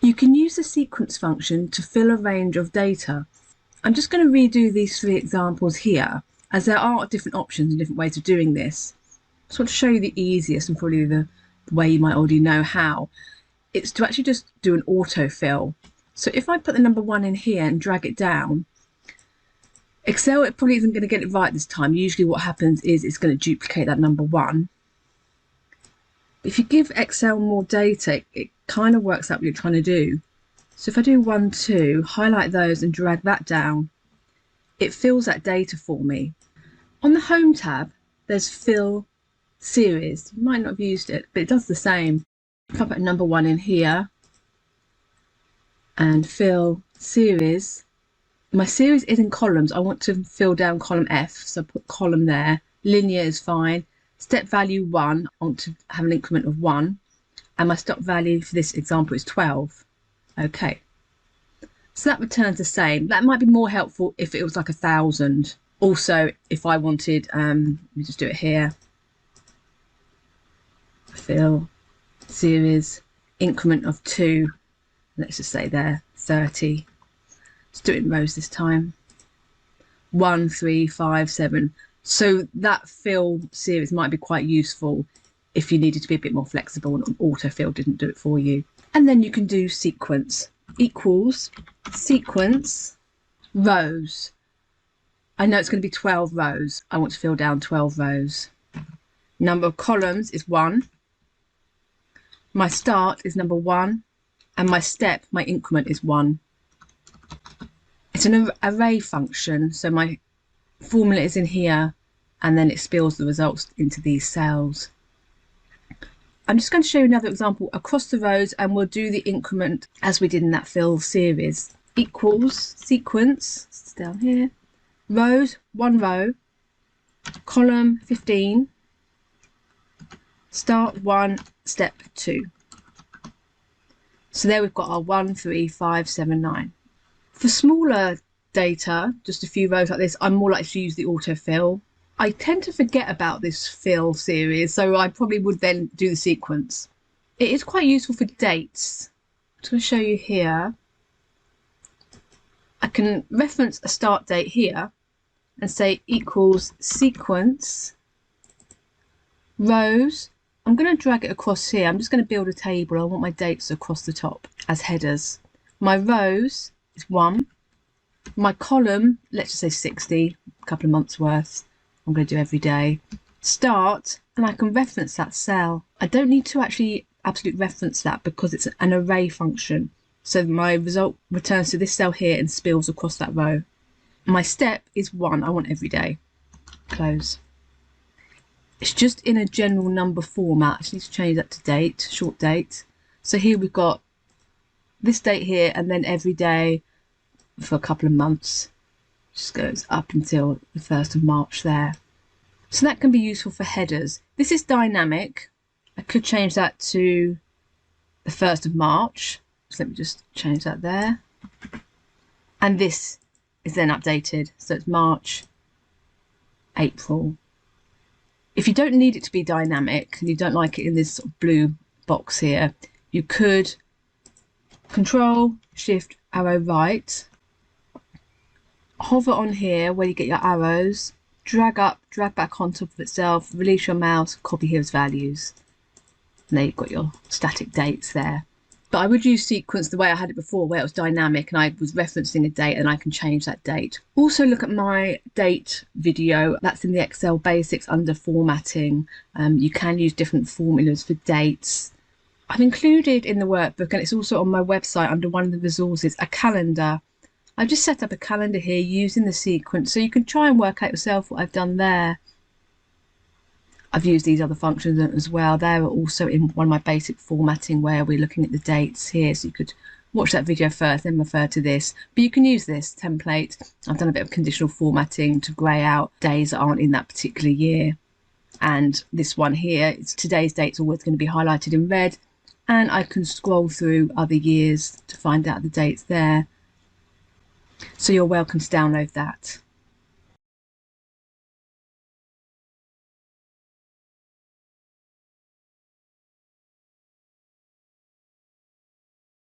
You can use the sequence function to fill a range of data. I'm just going to redo these 3 examples here, as there are different options and different ways of doing this. I just want to show you the easiest and probably the way you might already know how. It's to actually just do an autofill. So if I put the number 1 in here and drag it down, Excel, it probably isn't going to get it right this time. Usually what happens is it's going to duplicate that number 1. If you give Excel more data, it kind of works out what you're trying to do. So if I do 1, 2, highlight those and drag that down, it fills that data for me. On the Home tab, there's Fill Series. You might not have used it, but it does the same. If I put number 1 in here and Fill Series, my series is in columns. I want to fill down column F, so I put column there. Linear is fine. Step value 1, I want to have an increment of 1. And my stop value for this example is 12. Okay. So that returns the same. That might be more helpful if it was like 1,000. Also, if I wanted, let me just do it here. Fill, series, increment of 2. Let's just say there, 30. Let's do it in rows this time. 1, 3, 5, 7. So that fill series might be quite useful if you needed to be a bit more flexible and autofill didn't do it for you. And then you can do sequence equals sequence rows. I know it's going to be 12 rows. I want to fill down 12 rows. Number of columns is 1. My start is number 1. And my step, my increment is 1. It's an array function, so my formula is in here and then it spills the results into these cells. I'm just going to show you another example across the rows and we'll do the increment as we did in that fill series. Equals sequence, it's down here, rows, 1 row, column 15, start 1, step 2. So there we've got our 1, 3, 5, 7, 9. For smaller data, just a few rows like this, I'm more likely to use the autofill. I tend to forget about this fill series, so I probably would then do the sequence. It is quite useful for dates. I'm just going to show you here. I can reference a start date here and say equals sequence rows. I'm going to drag it across here. I'm just going to build a table. I want my dates across the top as headers. My rows is 1. My column, let's just say 60, a couple of months worth. I'm going to do every day. Start, and I can reference that cell. I don't need to actually absolutely reference that because it's an array function. So my result returns to this cell here and spills across that row. My step is 1. I want every day. Close. It's just in a general number format. I just need to change that to date, short date. So here we've got this date here and then every day for a couple of months. Just goes up until the 1st of March there. So that can be useful for headers. This is dynamic. I could change that to the 1st of March. So let me just change that there. And this is then updated. So it's March, April. If you don't need it to be dynamic and you don't like it in this sort of blue box here, you could Control, Shift, arrow right. Hover on here where you get your arrows, drag up, drag back on top of itself, release your mouse, copy here as values. And there you've got your static dates there. But I would use sequence the way I had it before, where it was dynamic and I was referencing a date and I can change that date. Also look at my date video. That's in the Excel Basics under formatting. You can use different formulas for dates. I've included in the workbook, and it's also on my website under one of the resources, a calendar. I've just set up a calendar here using the sequence, so you can try and work out yourself what I've done there. I've used these other functions as well. They're also in one of my basic formatting where we're looking at the dates here. So you could watch that video first, then refer to this. But you can use this template. I've done a bit of conditional formatting to grey out days that aren't in that particular year. And this one here, it's today's date's always going to be highlighted in red. And I can scroll through other years to find out the dates there. So you're welcome to download that.